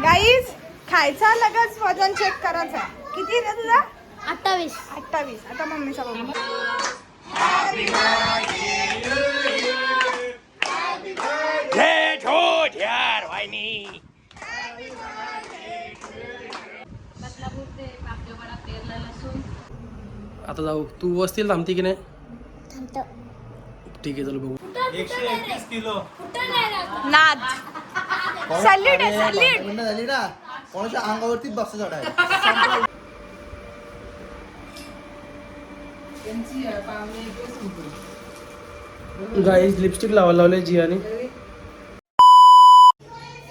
Guys खायचा लगेच वजन चेक करायचा. किती रे तुझा? 28. 28. आता मम्मीचा बघू. आता जाऊ. तू वस्तील थांबती की नाही? थांबतो. ठीक आहे, चल बघू. 121 किलो. नाद सॅल्यूट आहे, सॅल्यूट. मिनिटं झाली ना, कोणाच्या अंगावरतीच बक्स चढाय. गाईज लिपस्टिक लावायला लावले जियाने.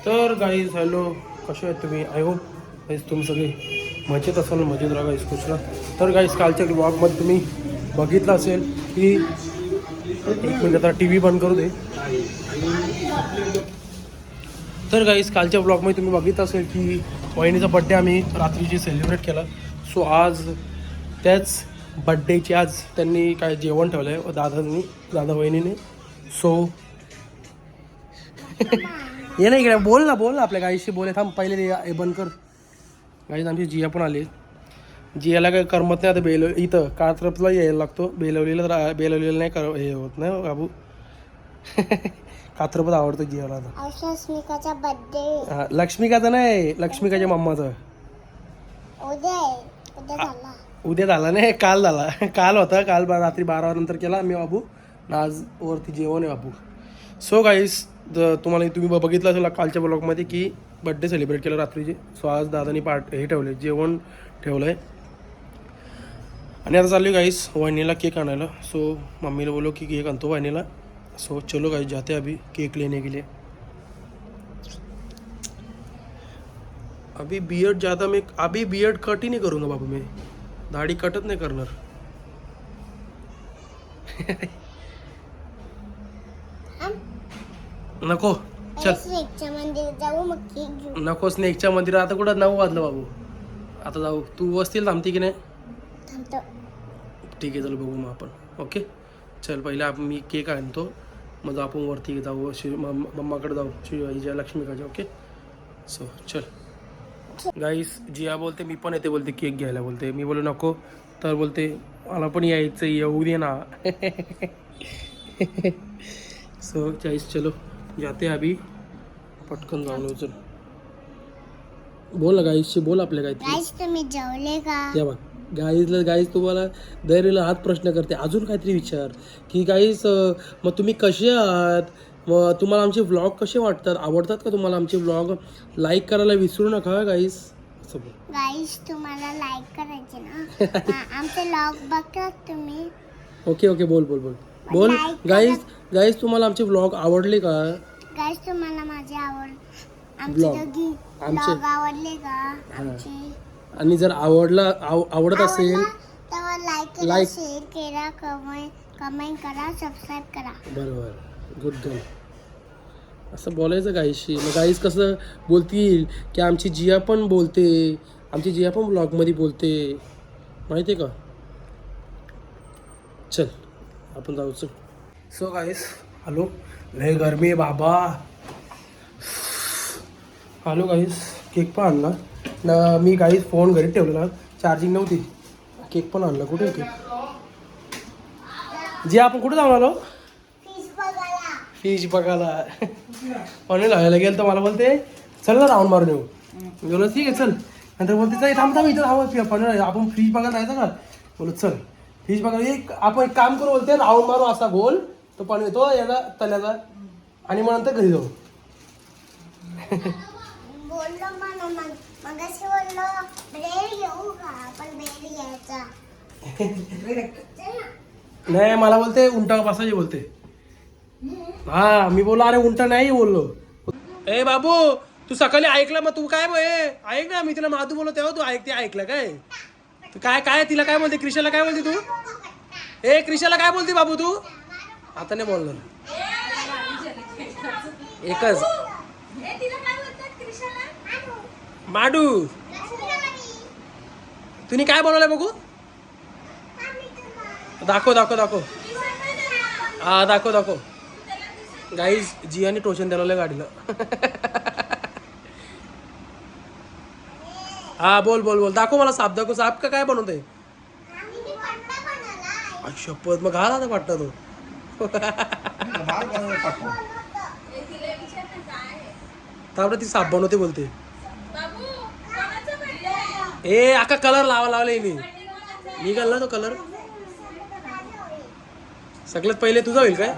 तर गाईज हॅलो, कसे आहेत तुम्ही? आय होप गाईज तुम्ही सगळे मजेत असाल, मजेत राहा गाईज, खुश राहा. तर गाईज कालच्या ब्लॉगमध्ये तुम्ही बघितलं असेल की, एक मिनिट आता टी व्ही बंद करू दे. तर गाईज कालच्या ब्लॉगमध्ये तुम्ही बघितलं असेल की वहिनीचा बड्डे आम्ही रात्रीची सेलिब्रेट केला. सो आज त्याच बड्डेची आज त्यांनी काय जेवण ठेवलं आहे दादा वहिनीने. सो ये नाही इकडे, बोल ना आपल्या गाईशी बोल. थांब पहिले हे बंद कर. गाईज आमची जिया पण आली. जियाला काय करमत नाही आता. इथं कात्रपला यायला लागतो. बेलवलीला नाही हे होत नाही बाबू. कात्रपत आवडतो जियाला आता. लक्ष्मिकाचा बर्थडे. हां, लक्ष्मिकाचा नाही, लक्ष्मिकाच्या मम्माचा. उद्या झाला नाही, काल झाला. काल होता, काल रात्री 12 नंतर केला आम्ही बाबू. आज वरती जेवण आहे बाबू. सो गाईस तुम्ही बघितलं असेल कालच्या ब्लॉगमध्ये की बड्डे सेलिब्रेट केलं रात्रीचे. सो आज दादानी हे ठेवले, जेवण ठेवलं आहे. आणि आता चालू गाईस वहिनीला केक आणायला. सो मम्मीला बोलो की केक आणतो वहिनीला. सो चलो गाइस जाते अभी केक लेने के लिए. अभी बियर्ड ज़्यादा मैं अभी बियर्ड कट ही नहीं करूँगा बाबू. मैं दाढ़ी कटत नाही करणार. नको चल, स्नेकच्या मंदिरात जाऊ, मग केक घेऊ. नको स्नेकच्या मंदिरात. आता कुठं 9 वाजलं बाबू. आता जाऊ. तू वस्तील थांबती की नाही? थांबतो. ठीक आहे, चल बघू मग आपण. ओके चल, पहिले मी केक आणतो, मग आपण वरती जाऊ, मम्माकडे जाऊ, हिच्या लक्ष्मीकाच्या. ओके सो चल. गाईस जिया बोलते मी पण येते बोलते केक घ्यायला बोलते. मी बोलू नको, तर बोलते मला पण यायचं, येऊ दे ना. सो गाईस चलो जाते अभी, पटकन जाऊन येऊ. चल बोल ना गाईसशी, बोल आपल्या काय. गाईस तुम्ही जेवले का? या बघ गाईज तुम्हाला दरवेळेला हाच प्रश्न करते. अजून काहीतरी विचार की गाईज मग तुम्ही कसे आहात, मग तुम्हाला आमचे व्लॉग कसे वाटतात, आवडतात का तुम्हाला आमचे व्लॉग? लाईक करायला विसरू नका गाईज. असं बोल. गाईस तुम्हाला लाईक करायचे ना, आमचे व्लॉग बघतात तुम्ही. ओके ओके बोल बोल बोल बोल. गाईज तुम्हाला आमचे व्लॉग आवडले का? गाईस तुम्हाला माझे आमचे व्लॉग आवडले का आमचे? आणि जर आवडत असेल तर लाईक शेअर करा, कमेंट करा, सबस्क्राईब करा. बरोबर, गुड गर्ल. असं बोलायचं गाईशी. मग गाईस कसं बोलतील की आमची जिया पण बोलते, आमची जिया पण ब्लॉगमध्ये बोलते, माहिती आहे का? चल आपण जाऊ. चल. सो गाईस हॅलो, लय गरमी आहे बाबा. हॅलो गाईस, केक पण आणला ना मी गाईस. फोन घरी ठेवलेला, चार्जिंग नव्हती. केक पण आणला. कुठे केक? जी आपण कुठे जाऊन आलो? फिश बघायला. पाणी लावायला गेलं तर मला बोलते चल ना राऊंड मारून येऊ. मी बोललो ठीक आहे चल. नंतर बोलते थांबता मी इथं पाणी, आपण फिश बघायला जायचं का? बोलत चल फिश बघायला. आपण एक काम करू बोलते, राऊंड मारू असा गोल, तो पाणी येतो याला तल्याचा, आणि मग नंतर घरी जाऊ. नाही मला बोलते उंटा बसायची बोलते. हा मी बोललो अरे उंटा नाही बोललो. ए बाबू तू सकाळी ऐकलं, मग तू काय ऐक ना, मी तिला माधू बोललो तेव्हा तू ऐकलं काय? तू काय तिला काय बोलते? क्रिशाला काय बोलते तू? ए क्रिशाला काय बोलते बाबू तू? आता नाही बोलणार एकच. माडू तुम्ही काय बनवलंय बघू? दाखव. हा दाखव. गाईज जियाने टोचन दिलं गाडीला. हा बोल बोल बोल, दाखव मला साप, दाखव साप का काय बनवतंय. आम्ही पट्टा बनवला. शपथ, मग घाला आता वाटतं तो. माल बनवून टाकू. त्यामुळे ती साप बनवते बोलते. ए आका कलर लावले मी घालला तो कलर. सगळ्यात पहिले तुझा होईल काय.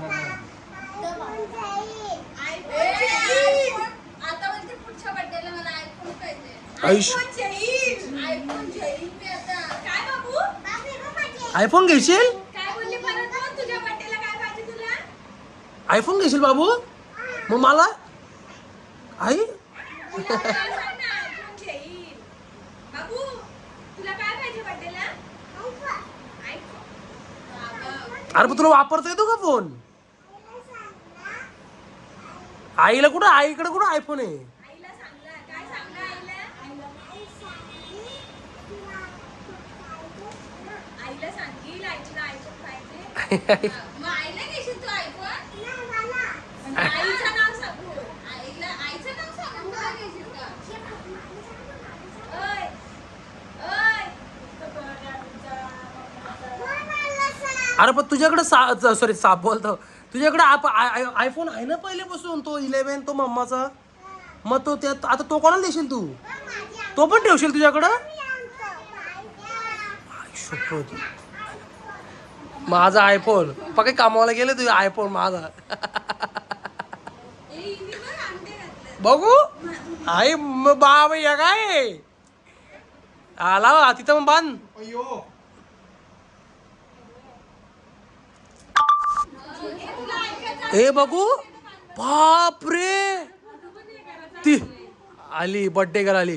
आयफोन घेशील. आयफोन घेशील बाबू. मग मला आई अरे पण तुला वापरता येतो का फोन. आईला कुठं, आईकडे कुठं आयफोन आहे. अरे पण तुझ्याकडे सॉरी साप बोलतो. तुझ्याकडे आयफोन आहे ना पहिल्यापासून, तो 11 तो मम्माचा. मग तो त्यात आता तो कोणाला देशील तू. तो पण ठेवशील तुझ्याकडं. शपथ, माझा आयफोन पक्के कामाला गेले तुझे आयफोन माझा. बघू आई बाबा या काय आला तिथं मग बांध. अय्यो. ए बघू, बाप रे, ती आली बर्थडे गर्ल आली.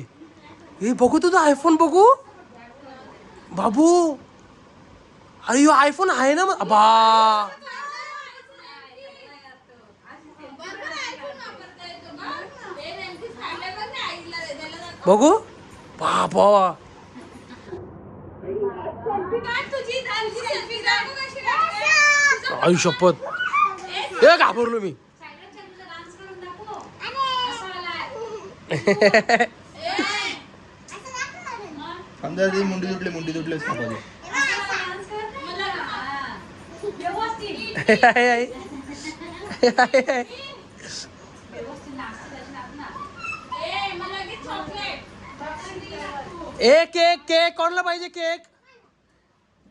हे बघू तुझा आयफोन बघू बाबू. अरे आयफोन आहे ना मग बा. बघू बाबा. आई शपथ, हे घाबरलो मी. समजा ती मुंडी तुटले सापाची. ए केक केक कोणाला पाहिजे केक.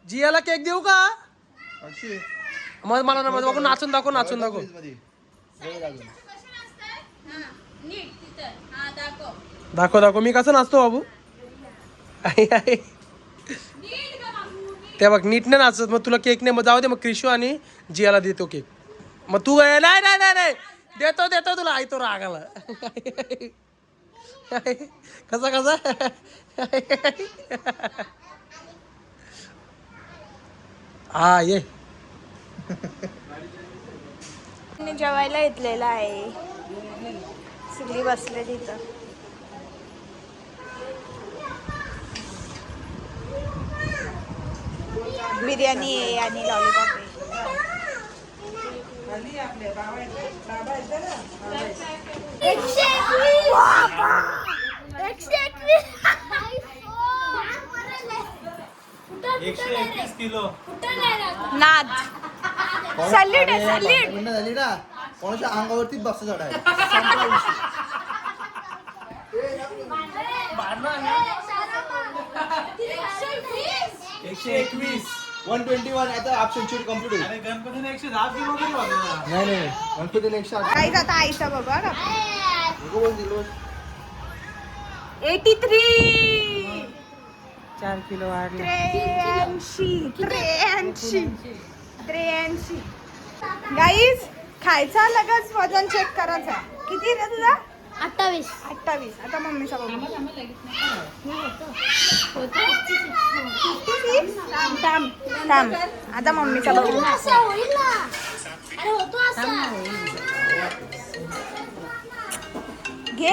जियाला केक देऊ का. अक्षय मग मला ना बघू, नाचून दाखव नाचून दाखव. दाखव दाखव मी कसं नाचतो बाबू. ते बघ नीट नाही नाचत. मग तुला केक नाही, मग जाऊ दे, मग क्रिशू आणि जियाला देतो केक. मग तू नाही नाही नाही नाही देतो देतो तुला. आई तो रागाला. कसा कसा हा ये. जेवायला घेतलेला आहे, सगळी बसले तिथं. बिर्याणी आहे आणि लॉलीपॉप आहे. नाद सॅल्यूट आहे, सॅल्यूट. मिनिटं झाली ना, कोणाच्या अंगावरती बक्स चढाय. 121 आता हाफ सेंचुरी कंप्लीट होईल. गणपतीने 110 किलो तरी वाजवला. नाही गणपतीने 108. काहीच आता आईचा बघा ना. 83 4 किलो वाढले. 83 गाईज खायचा लगेच वजन चेक करायचा. किती रे तुझा. 28. आता मम्मीचा बघू. थांब आता मम्मीचा बघू. होईल ना. अरे होतो असं. घे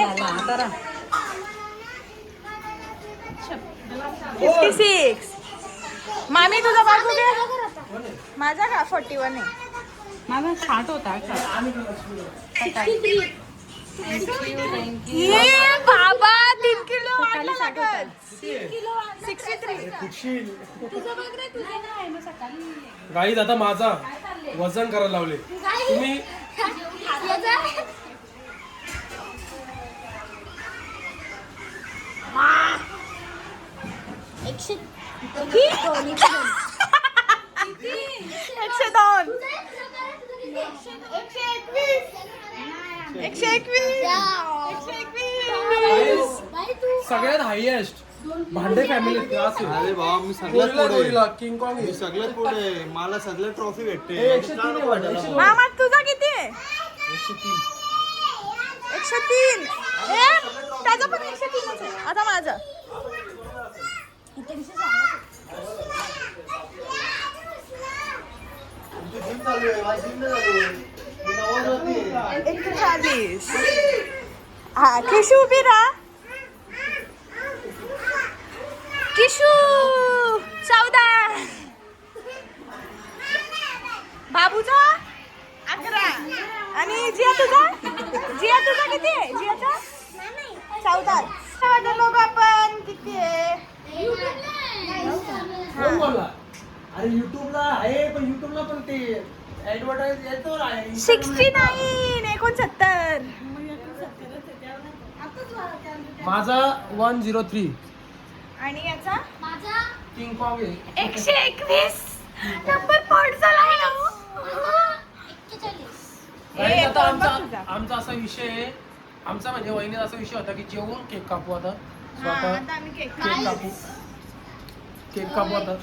56. मामी तुझा बाजू घे. माझा का 41 आहे. माझा 60 होता. ये बाबा 3 किलो वाढला लागत. बघशील. गाईज आता माझा वजन करायला लावले तुम्ही. एकशे 102 121 सगळ्यात हायएस्ट भांडे फॅमिली अरे बाबा मी सगळ्यात पुढे किंग कॉंग मी सगळ्यात पुढे मला सगळ्यात ट्रॉफी भेटते 103. मामा तुझा किती आहे? 103. त्याचा पण 103 आहे. आता माझं जिम चालू आहे माझी जिम नाही चालू आहे. मी 90 वरती आहे. 140. हा किशू उभी राहा. किशू 14. बाबूचा 11. आणि जिया तुझा किती आहे? जियाचा 14. लोक आपण किती आहे? कोण बोलला? अरे युट्यूबला आहे पण युट्यूबला पण ते ऍडव्हर्टाइज येतो आहे. 69 69. माझा 103. आणि याचा किंग कॉंग आहे. 121 नंबर पॉट झाला आहे ना. आणि आता आमचा असा विषय आहे. आमचा म्हणजे वहिनीचा असा विषय होता की जेवून केक कापू आता स्वतः. आता आम्ही केक केक कापू आता.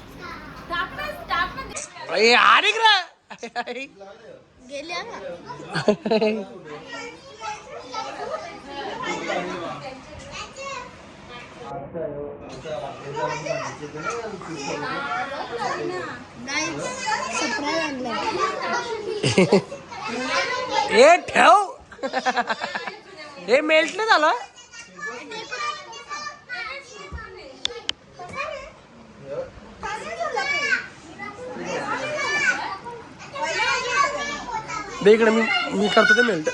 गेल्या ना. सरप्राईज आणलं. हे ठेव. हे मेल्ट नाही झालं. दे इकडे मी करतो ते मेल्ट.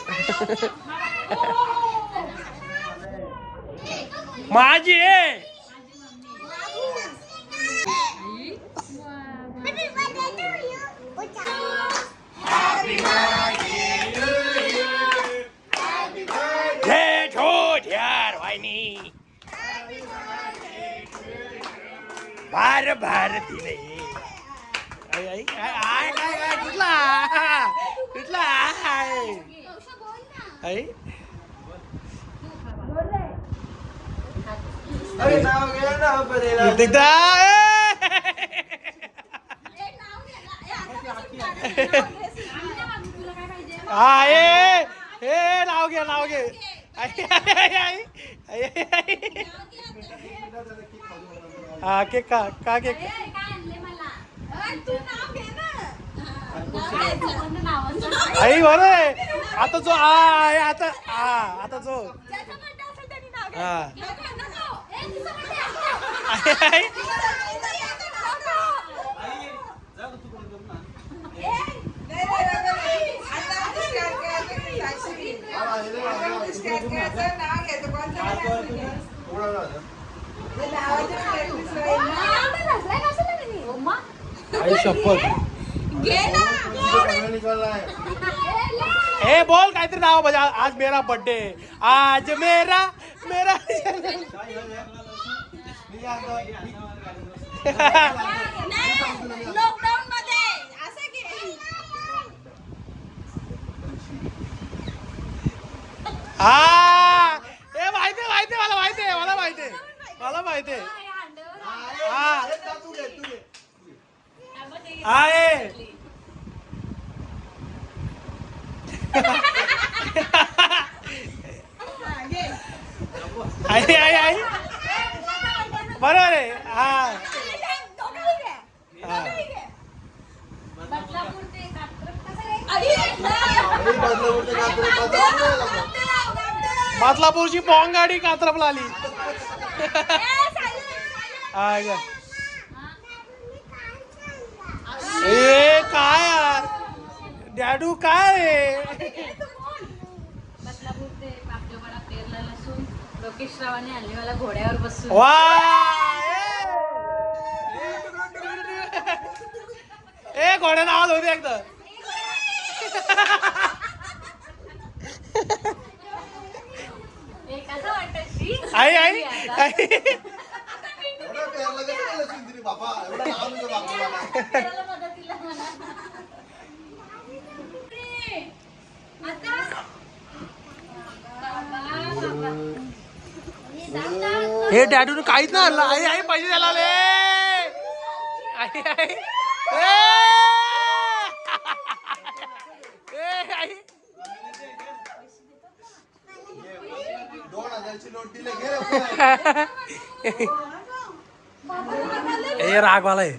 माझी आहे. भार भार दिले. काय कुठला कुठला आई अरे नाव घे ना बरेला. एकदा हा हे नाव घे हा केक का केक आई बरं. आता जो आहे आता जो हा आई शपथ. हे बोल काहीतरी नाव बजा. आज मेरा बर्थडे. आज मेरा लॉकडाऊन मध्ये असं की हा हे माहिती मला माहिती हा आहे. आई बरोबर आहे. हा बदलापूरची पॉंग गाडी कात्रपला आली. ए काय यार डॅडू काय लोकेश रावाने आणले मला घोड्यावर बसून. वा ए घोड्याचा आवाज होते एकदा. आई आई आई एवढं पेरलं कसं केलं सुंदरी बाबा एवढं नाव नको बाबा. हे डॅडून काहीच नाही आणलं. आई आई पैसे द्यायला आले. आई आई आई 2000ची नोट दिले घे लवकर. हे रागवाला आहे.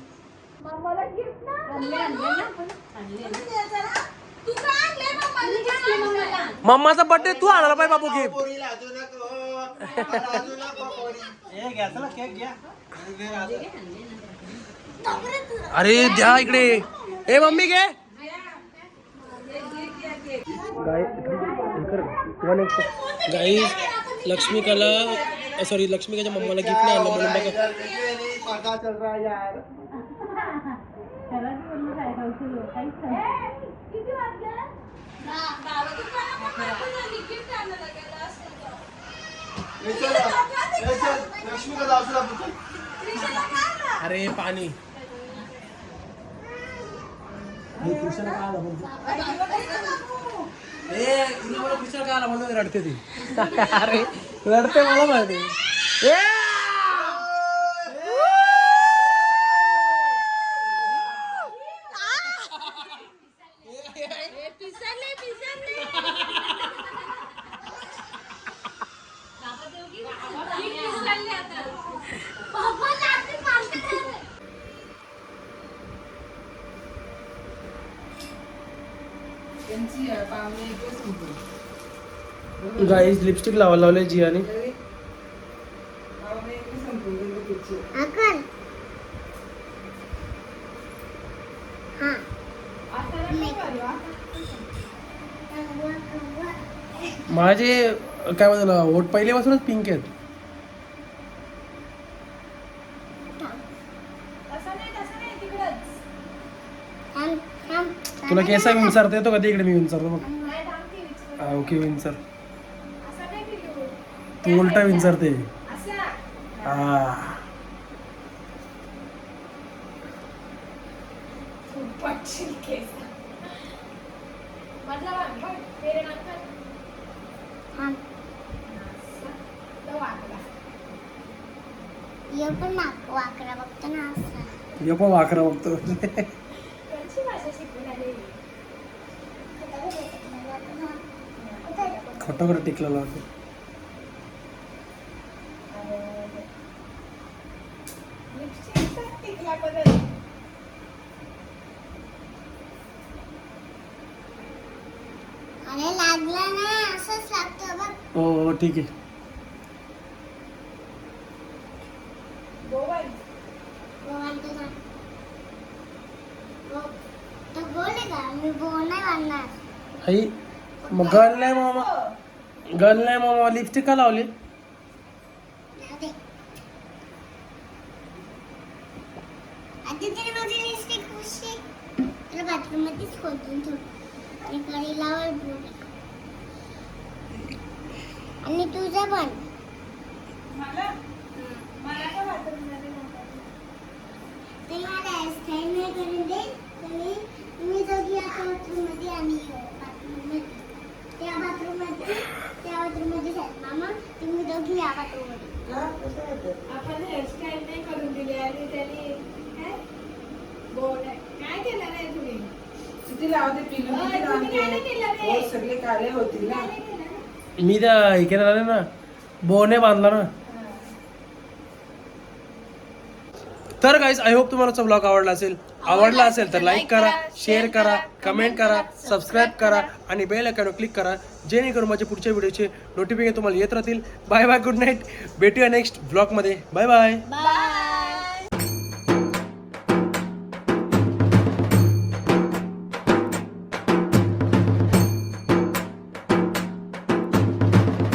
मम्माचा बर्थडे तू आणायला पाहिजे बाबू गिफ्ट. पोरीला अजून नको. अजून नको पोरी. हे घ्या चला केक घ्या. अरे द्या इकडे. ए मम्मी घे. गाईज लक्ष्मीकाला सॉरी लक्ष्मीकाच्या मम्माला गिफ्ट नाही आणलं म्हणून बघा. पता चल रहा है यार. लक्ष्मी का जाऊ आपण. अरे पाणी रडते ती. अरे रडते मला माहिती. गाईज लिपस्टिक लावले जियाने. आकर हाँ माझे काय म्हणतात होट पहिल्यापासूनच पिंक आहेत. तुला केसा विंचारता येतो कधी इकडे मी विंचारतो मग. ओके विंचार. तू उलटा विंचारते. ये पण वाकरा बघतो ना असं. ये पण वाकरा बघतो. खोटं टिकलेलं होतं. अरे लागला ना असंच लागतं बघ. हो ठीक आहे. गोवाल तो बोले का मी बोल नाही वाढणार. आई मग गल नाही मामा लिपस्टिक का लावली. आधी तरी माझी लिपस्टिक पुसली तर बाथरूम मध्येच खोदून ठेवली. इकडे लावल बोल आणि तुझं पण ते मला हेअरस्टाईल नाही करून दे. तुम्ही दोघी आता बाथरूम मध्ये आणि बाथरूम मध्ये त्या बाथरूम मध्ये मामा तुम्ही दोघी या बाथरूम मध्ये. आपण हेअरस्टाईल नाही करून दिली आणि त्याने काय केलं नाही तुम्ही. किती लावते पिलं सगळे काळे होतील ना. मी त्या हे केलं ना बोने बांधला ना. तर गाईज आय होप तुम्हाला ब्लॉग आवडला असेल तर लाईक करा, शेअर करा, कमेंट करा, सबस्क्राईब करा आणि बेल आयकॉनवर क्लिक करा जेणेकरून माझ्या पुढच्या व्हिडिओचे नोटिफिकेशन तुम्हाला येत राहतील. Bye bye, good night. भेटूया नेक्स्ट ब्लॉगमध्ये. Bye bye. बाय.